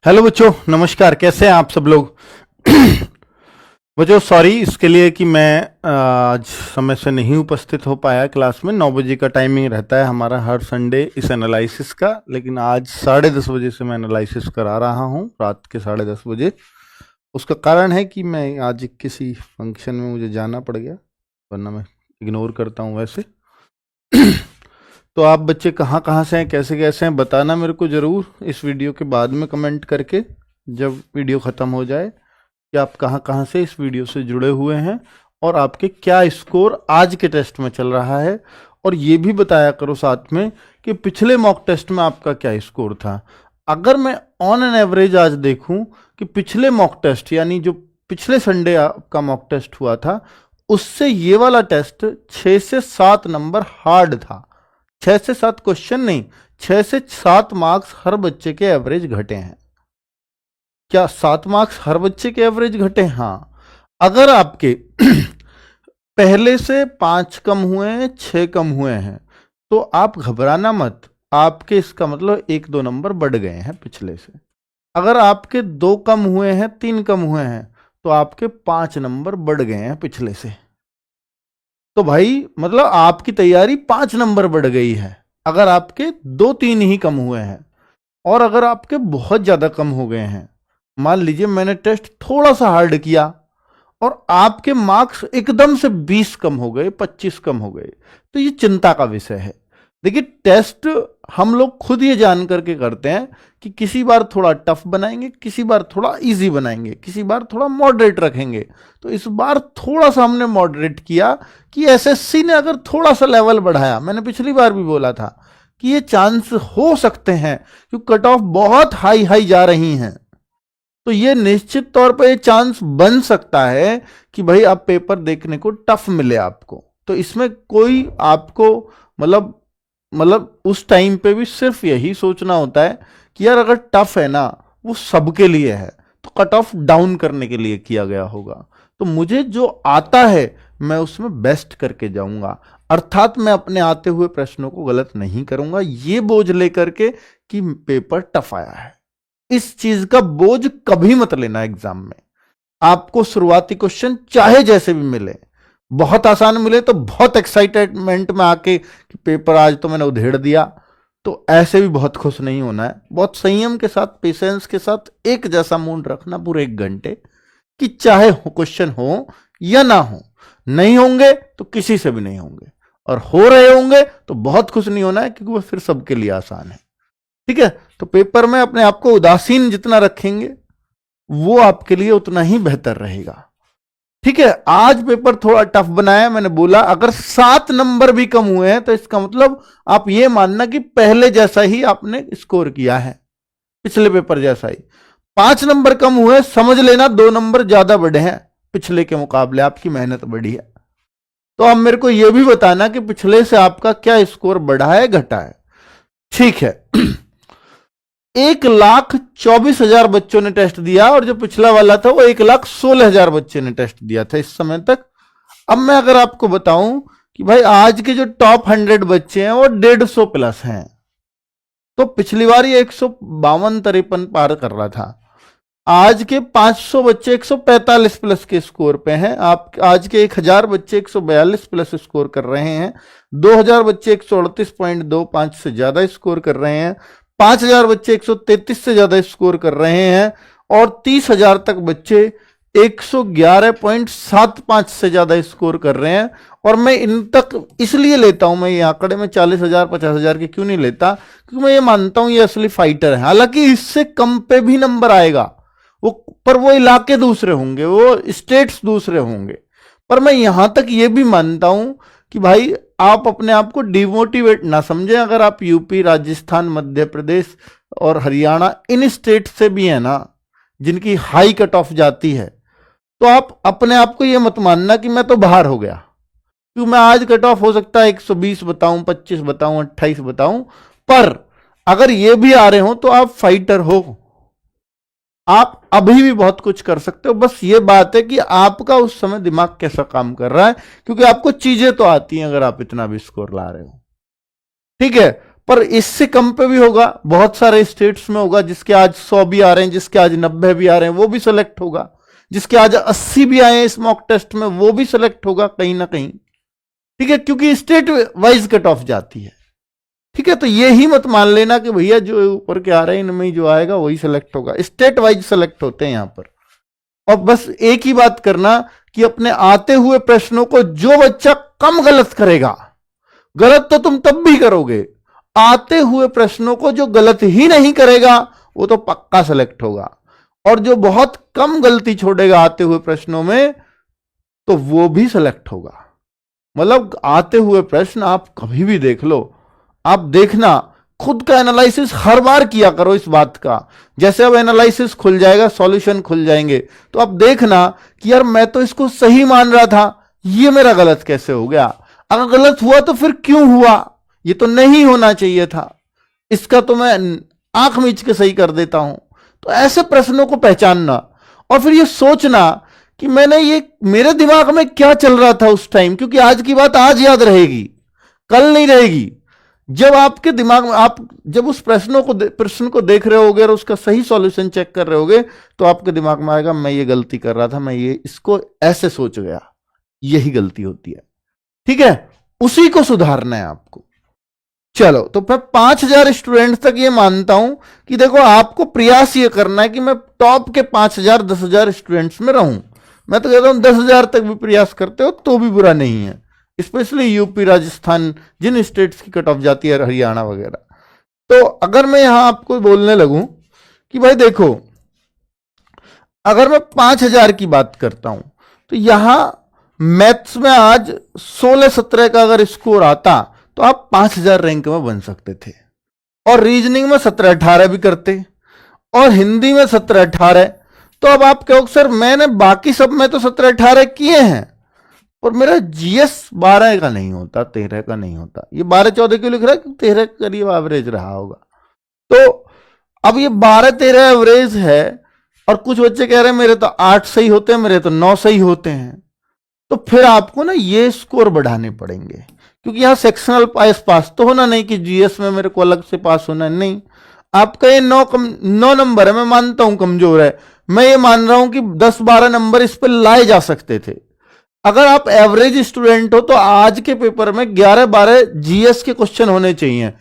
Hello बच्चों, नमस्कार। कैसे हैं आप सब लोग? बच्चों सॉरी इसके लिए कि मैं आज समय से नहीं उपस्थित हो पाया क्लास में। 9 बजे का टाइमिंग रहता है हमारा हर संडे इस एनालिसिस का, लेकिन आज 10:30 बजे से मैं एनालिसिस करा रहा हूं, रात के 10:30 बजे। उसका कारण है कि मैं आज किसी फंक्शन में मुझे जाना पड़ गया, वरना मैं इग्नोर करता हूं वैसे। तो आप बच्चे कहाँ कहाँ से हैं, कैसे कैसे हैं, बताना मेरे को ज़रूर इस वीडियो के बाद में कमेंट करके, जब वीडियो ख़त्म हो जाए, कि आप कहाँ कहाँ से इस वीडियो से जुड़े हुए हैं और आपके क्या स्कोर आज के टेस्ट में चल रहा है। और ये भी बताया करो साथ में कि पिछले मॉक टेस्ट में आपका क्या स्कोर था। अगर मैं ऑन एन एवरेज आज देखूं कि पिछले मॉक टेस्ट यानी जो पिछले संडे आपका मॉक टेस्ट हुआ था, उससे ये वाला टेस्ट 6 से 7 नंबर हार्ड था। 6 से 7 क्वेश्चन नहीं, 6 से 7 मार्क्स हर बच्चे के एवरेज घटे हैं। क्या 7 मार्क्स हर बच्चे के एवरेज घटे? हाँ। अगर आपके पहले से 5 कम हुए हैं, 6 कम हुए हैं, तो आप घबराना मत, आपके इसका मतलब 1-2 नंबर बढ़ गए हैं पिछले से। अगर आपके 2 कम हुए हैं, 3 कम हुए हैं, तो आपके 5 नंबर बढ़ गए हैं पिछले से। तो भाई मतलब आपकी तैयारी 5 नंबर बढ़ गई है अगर आपके 2-3 ही कम हुए हैं। और अगर आपके बहुत ज्यादा कम हो गए हैं, मान लीजिए मैंने टेस्ट थोड़ा सा हार्ड किया और आपके मार्क्स एकदम से 20 कम हो गए, 25 कम हो गए, तो ये चिंता का विषय है। देखिए, टेस्ट हम लोग खुद ये जान करके करते हैं कि किसी बार थोड़ा टफ बनाएंगे, किसी बार थोड़ा इजी बनाएंगे, किसी बार थोड़ा मॉडरेट रखेंगे। तो इस बार थोड़ा सा हमने मॉडरेट किया कि एसएससी ने अगर थोड़ा सा लेवल बढ़ाया, मैंने पिछली बार भी बोला था कि ये चांस हो सकते हैं क्योंकि कट ऑफ बहुत हाई हाई जा रही हैं, तो ये निश्चित तौर पर ये चांस बन सकता है कि भाई अब पेपर देखने को टफ मिले आपको। तो इसमें कोई आपको मतलब उस टाइम पे भी सिर्फ यही सोचना होता है कि यार अगर टफ है ना, वो सबके लिए है, तो कट ऑफ डाउन करने के लिए किया गया होगा। तो मुझे जो आता है मैं उसमें बेस्ट करके जाऊंगा, अर्थात मैं अपने आते हुए प्रश्नों को गलत नहीं करूंगा ये बोझ लेकर के कि पेपर टफ आया है। इस चीज का बोझ कभी मत लेना एग्जाम में। आपको शुरुआती क्वेश्चन चाहे जैसे भी मिले, बहुत आसान मिले तो बहुत एक्साइटमेंट में आके कि पेपर आज तो मैंने उधेड़ दिया, तो ऐसे भी बहुत खुश नहीं होना है। बहुत संयम के साथ, पेशेंस के साथ एक जैसा मूड रखना पूरे 1 घंटे, कि चाहे क्वेश्चन हो या ना हो। नहीं होंगे तो किसी से भी नहीं होंगे, और हो रहे होंगे तो बहुत खुश नहीं होना है क्योंकि वो फिर सबके लिए आसान है। ठीक है, तो पेपर में अपने आप को उदासीन जितना रखेंगे वो आपके लिए उतना ही बेहतर रहेगा। ठीक है, आज पेपर थोड़ा टफ बनाया, मैंने बोला अगर 7 नंबर भी कम हुए हैं तो इसका मतलब आप ये मानना कि पहले जैसा ही आपने स्कोर किया है, पिछले पेपर जैसा ही। 5 नंबर कम हुए, समझ लेना 2 नंबर ज्यादा बढ़े हैं पिछले के मुकाबले, आपकी मेहनत बढ़ी है। तो अब मेरे को यह भी बताना कि पिछले से आपका क्या स्कोर बढ़ा है, घटा है। ठीक है, 1,24,000 बच्चों ने टेस्ट दिया और जो पिछला वाला था वो 1,16,000 बच्चे ने टेस्ट दिया था इस समय तक। अब मैं अगर आपको बताऊं कि भाई आज के जो टॉप 100 बच्चे हैं वो 150 प्लस हैं, तो पिछली बार ये 152-53 पार कर रहा था। आज के 500 बच्चे 145 प्लस के स्कोर पे हैं। आप आज के 1000 बच्चे 142 प्लस स्कोर कर रहे हैं। 2000 बच्चे 138.25 से ज्यादा स्कोर कर रहे हैं। 5000 बच्चे 133 से ज्यादा स्कोर कर रहे हैं, और 30,000 तक बच्चे 111.75 से ज्यादा स्कोर कर रहे हैं। और मैं इन तक इसलिए लेता हूं, मैं ये आंकड़े में 40,000 50,000 के क्यों नहीं लेता, क्योंकि मैं ये मानता हूं ये असली फाइटर है। हालांकि इससे कम पे भी नंबर आएगा, पर वो इलाके दूसरे होंगे, वो स्टेट्स दूसरे होंगे। पर मैं यहां तक ये भी मानता हूं कि भाई आप अपने आप को डिमोटिवेट ना समझें। अगर आप यूपी, राजस्थान, मध्य प्रदेश और हरियाणा इन स्टेट से भी है ना जिनकी हाई कट ऑफ जाती है, तो आप अपने आप को ये मत मानना कि मैं तो बाहर हो गया, क्योंकि मैं आज कट ऑफ हो सकता है 120 बताऊं, 25 बताऊं, 28 बताऊं, पर अगर ये भी आ रहे हो तो आप फाइटर हो, आप अभी भी बहुत कुछ कर सकते हो। बस ये बात है कि आपका उस समय दिमाग कैसा काम कर रहा है, क्योंकि आपको चीजें तो आती हैं अगर आप इतना भी स्कोर ला रहे हो। ठीक है, पर इससे कम पे भी होगा, बहुत सारे स्टेट्स में होगा जिसके आज 100 भी आ रहे हैं, जिसके आज 90 भी आ रहे हैं, वो भी सेलेक्ट होगा। जिसके आज 80 भी आए हैं इस मॉक टेस्ट में, वो भी सेलेक्ट होगा कहीं ना कहीं। ठीक है, क्योंकि स्टेट वाइज कट ऑफ जाती है। ठीक है, तो ये ही मत मान लेना कि भैया जो ऊपर के आ रहे हैं इनमें जो आएगा वही सेलेक्ट होगा, स्टेट वाइज सेलेक्ट होते हैं यहां पर। और बस एक ही बात करना कि अपने आते हुए प्रश्नों को जो बच्चा कम गलत करेगा, गलत तो तुम तब भी करोगे, आते हुए प्रश्नों को जो गलत ही नहीं करेगा वो तो पक्का सेलेक्ट होगा। और जो बहुत कम गलती छोड़ेगा आते हुए प्रश्नों में, तो वो भी सेलेक्ट होगा। मतलब आते हुए प्रश्न आप कभी भी देख लो, आप देखना, खुद का एनालिसिस हर बार किया करो इस बात का। जैसे अब एनालिसिस खुल जाएगा, सॉल्यूशन खुल जाएंगे, तो अब देखना कि यार मैं तो इसको सही मान रहा था, ये मेरा गलत कैसे हो गया? अगर गलत हुआ तो फिर क्यों हुआ? ये तो नहीं होना चाहिए था, इसका तो मैं आंख मीच के सही कर देता हूं। तो ऐसे प्रश्नों को पहचानना और फिर ये सोचना कि मैंने ये, मेरे दिमाग में क्या चल रहा था उस टाइम, क्योंकि आज की बात आज याद रहेगी, कल नहीं रहेगी। जब आपके दिमाग में, आप जब उस प्रश्न को देख रहे होगे और उसका सही सॉल्यूशन चेक कर रहे होगे, तो आपके दिमाग में आएगा मैं ये गलती कर रहा था, मैं ये इसको ऐसे सोच गया, यही गलती होती है। ठीक है, उसी को सुधारना है आपको। चलो, तो मैं 5000 स्टूडेंट्स तक ये मानता हूं कि देखो आपको प्रयास ये करना है कि मैं टॉप के 5000 10,000 स्टूडेंट्स में रहूं। मैं तो कहता हूं 10,000 तक भी प्रयास करते हो तो भी बुरा नहीं है, स्पेशली यूपी, राजस्थान, जिन स्टेट्स की कट ऑफ जाती है, हरियाणा वगैरह। तो अगर मैं यहां आपको बोलने लगूं कि भाई देखो, अगर मैं 5000 की बात करता हूं तो यहां मैथ्स में आज 16-17 का अगर स्कोर आता तो आप 5000 रैंक में बन सकते थे, और रीजनिंग में 17-18 भी करते, और हिंदी में 17-18। तो अब आप कहोगे सर मैंने बाकी सब में तो 17-18 किए हैं, और मेरा जीएस 12 का नहीं होता, 13 का नहीं होता। ये 12-14 क्यों लिख रहा है? 13 के करीब एवरेज रहा होगा। तो अब ये 12-13 एवरेज है, और कुछ बच्चे कह रहे हैं मेरे तो 8 सही होते हैं, मेरे तो 9 सही होते हैं। तो फिर आपको ना ये स्कोर बढ़ाने पड़ेंगे, क्योंकि यहां सेक्शनल पास तो होना नहीं कि जीएस में मेरे को अलग से पास होना नहीं। आपका ये 9 नंबर है, मैं मानता हूं कमजोर है, मैं ये मान रहा हूं कि 10-12 नंबर इस पर लाए जा सकते थे। अगर आप एवरेज स्टूडेंट हो तो आज के पेपर में 11-12 जीएस के क्वेश्चन होने चाहिए,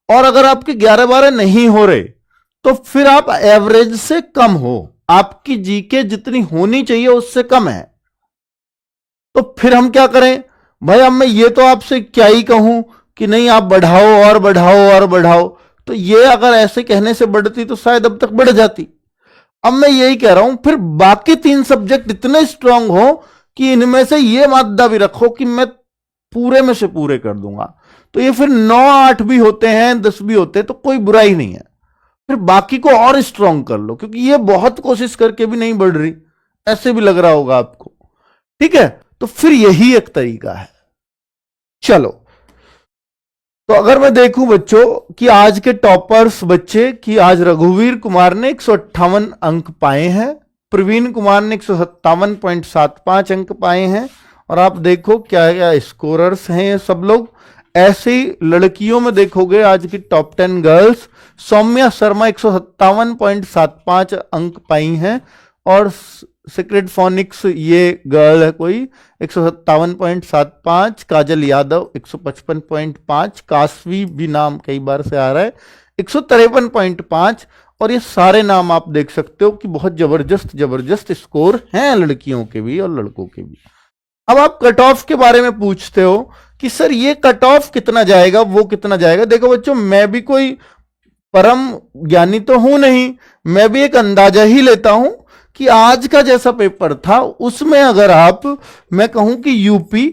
और अगर आपके 11-12 नहीं हो रहे तो फिर आप एवरेज से कम हो, आपकी जीके जितनी होनी चाहिए उससे कम है। तो फिर हम क्या करें भाई? अब मैं ये तो आपसे क्या ही कहूं कि नहीं आप बढ़ाओ और बढ़ाओ और बढ़ाओ, तो ये अगर ऐसे कहने से बढ़ती तो शायद अब तक बढ़ जाती। अब मैं यही कह रहा हूं, फिर बाकी 3 सब्जेक्ट इतने स्ट्रांग हो कि इनमें से ये मादा भी रखो कि मैं पूरे में से पूरे कर दूंगा। तो ये फिर 9-8 भी होते हैं, 10 भी होते हैं, तो कोई बुराई नहीं है। फिर बाकी को और स्ट्रांग कर लो, क्योंकि ये बहुत कोशिश करके भी नहीं बढ़ रही, ऐसे भी लग रहा होगा आपको। ठीक है, तो फिर यही एक तरीका है। चलो, तो अगर मैं देखूं बच्चों कि आज के टॉपर्स बच्चे कि आज रघुवीर कुमार ने 158 अंक पाए हैं, प्रवीण कुमार ने 157.75 अंक पाए हैं, और आप देखो क्या क्या स्कोरर्स हैं ये सब लोग। ऐसे ही लड़कियों में देखोगे आज की टॉप 10 गर्ल्स, सौम्या शर्मा 157.75 अंक पाई हैं, और सीक्रेट फोनिक्स ये गर्ल है कोई 157.75, काजल यादव 155.5, काशवी भी नाम कई बार से आ रहा है 153.5, और ये सारे नाम आप देख सकते हो कि बहुत जबरदस्त जबरदस्त स्कोर हैं लड़कियों के भी और लड़कों के भी। अब आप कट ऑफ के बारे में पूछते हो कि सर ये कट ऑफ कितना जाएगा, वो कितना जाएगा। देखो बच्चों, मैं भी कोई परम ज्ञानी तो हूं नहीं, मैं भी एक अंदाजा ही लेता हूं कि आज का जैसा पेपर था उसमें अगर आप, मैं कहूं कि यूपी,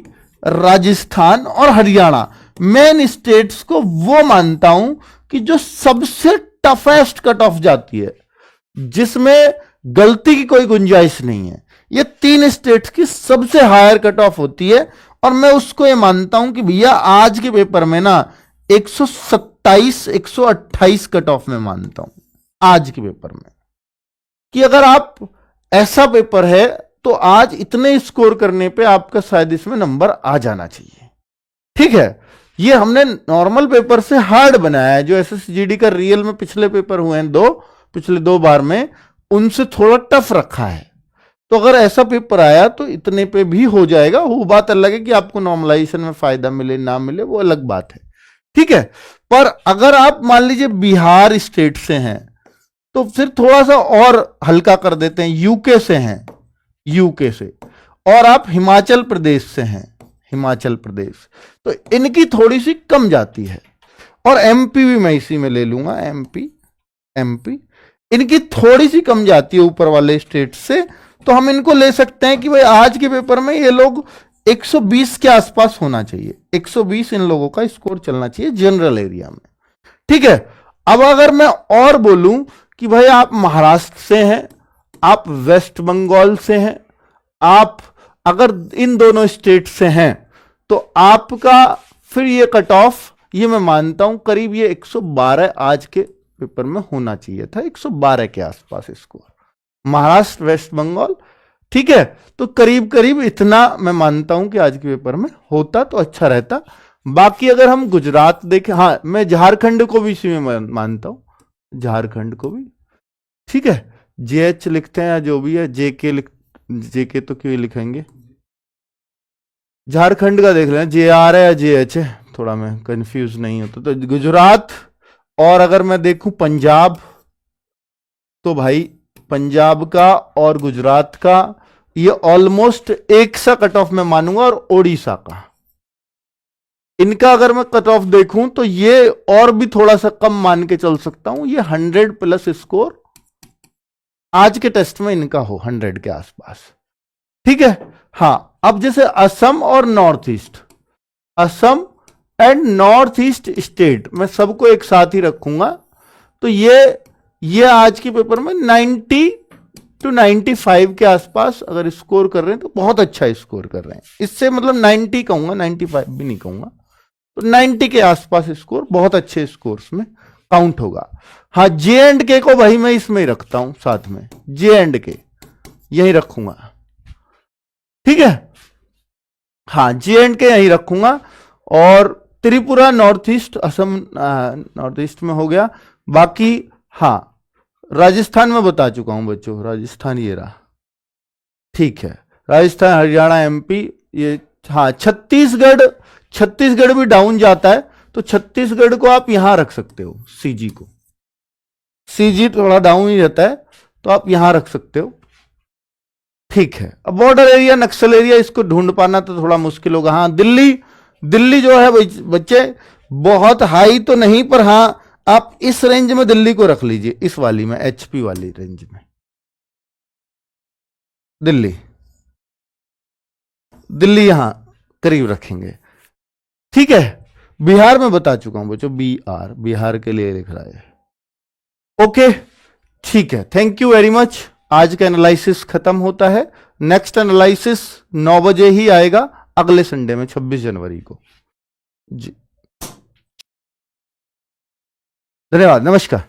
राजस्थान और हरियाणा मेन स्टेट्स को वो मानता हूं कि जो सबसे टफेस्ट कट ऑफ जाती है, जिसमें गलती की कोई गुंजाइश नहीं है, ये 3 स्टेट्स की सबसे हायर कट ऑफ होती है। और मैं उसको ये मानता हूं कि भैया आज के पेपर में ना 127 128 कट ऑफ में मानता हूं आज के पेपर में, कि अगर आप ऐसा पेपर है तो आज इतने स्कोर करने पे आपका शायद इसमें नंबर आ जाना चाहिए। ठीक है, ये हमने नॉर्मल पेपर से हार्ड बनाया है। जो एसएसजीडी का रियल में पिछले पेपर हुए हैं पिछले 2 बार में, उनसे थोड़ा टफ रखा है। तो अगर ऐसा पेपर आया तो इतने पे भी हो जाएगा। वो बात अलग है कि आपको नॉर्मलाइजेशन में फायदा मिले ना मिले, वो अलग बात है, ठीक है। पर अगर आप मान लीजिए बिहार स्टेट से हैं तो फिर थोड़ा सा और हल्का कर देते हैं। यूके से हैं, यूके से, और आप हिमाचल प्रदेश से हैं, हिमाचल प्रदेश, तो इनकी थोड़ी सी कम जाती है। और एमपी भी मैं इसी में ले लूंगा, एमपी इनकी थोड़ी सी कम जाती है ऊपर वाले स्टेट से। तो हम इनको ले सकते हैं कि भाई आज के पेपर में ये लोग 120 के आसपास होना चाहिए, 120 इन लोगों का स्कोर चलना चाहिए जनरल एरिया में, ठीक है। अब अगर मैं और बोलूं कि भाई आप महाराष्ट्र से हैं, आप वेस्ट बंगाल से हैं, आप अगर इन दोनों स्टेट से हैं, तो आपका फिर ये कट ऑफ, ये मैं मानता हूं करीब ये 112 आज के पेपर में होना चाहिए था, 112 के आसपास स्कोर, महाराष्ट्र वेस्ट बंगाल, ठीक है। तो करीब करीब इतना मैं मानता हूं कि आज के पेपर में होता तो अच्छा रहता। बाकी अगर हम गुजरात देखें, हाँ मैं झारखंड को भी इसी में मानता हूं, झारखंड को भी, ठीक है। जेएच लिखते हैं या जो भी है, जेके तो क्यों लिखेंगे, झारखंड का देख लें, जे आर है या जेएच है, थोड़ा मैं कंफ्यूज नहीं होता। तो गुजरात, और अगर मैं देखूं पंजाब, तो भाई पंजाब का और गुजरात का ये ऑलमोस्ट एक सा कट ऑफ मैं मानूंगा, और ओडिशा का, इनका अगर मैं कट ऑफ देखूं तो ये और भी थोड़ा सा कम मान के चल सकता हूं, ये 100 प्लस स्कोर आज के टेस्ट में इनका हो, 100 के आसपास, ठीक है। हाँ, अब जैसे असम और north east, Assam and north east state, मैं सबको एक साथ ही रखूंगा। तो ये आज के पेपर में 90 to 95 के आसपास अगर स्कोर कर रहे हैं तो बहुत अच्छा स्कोर कर रहे हैं। इससे मतलब 90 कहूंगा, 95 भी नहीं कहूंगा, तो 90 के आसपास स्कोर बहुत अच्छे स्कोर्स में काउंट होगा। हाँ, जे एंड के को भाई मैं इसमें ही रखता हूं साथ में, जे एंड के यही रखूंगा, ठीक है। हाँ, जे एंड के यही रखूंगा, और Tripura north east, Assam north east में हो गया। बाकी हाँ, राजस्थान में बता चुका हूं बच्चों, राजस्थान ये रहा, ठीक है। राजस्थान, हरियाणा, एमपी ये, हाँ छत्तीसगढ़ भी डाउन जाता है, तो छत्तीसगढ़ को आप यहां रख सकते हो, सीजी को, सीजी थोड़ा डाउन ही रहता है, तो आप यहां रख सकते हो, ठीक है। अब बॉर्डर एरिया, नक्सल एरिया, इसको ढूंढ पाना तो थोड़ा मुश्किल होगा। हाँ, दिल्ली जो है बच्चे बहुत हाई तो नहीं, पर हाँ आप इस रेंज में दिल्ली को रख लीजिए, इस वाली में, एचपी वाली रेंज में दिल्ली यहां करीब रखेंगे, ठीक है। बिहार में बता चुका हूं बच्चों, बिहार के लिए लिख रहा है, ओके, ठीक है। Thank you very much. आज का एनालिसिस खत्म होता है। नेक्स्ट एनालिसिस 9 बजे ही आएगा, अगले संडे में, 26 जनवरी को जी। धन्यवाद, नमस्कार।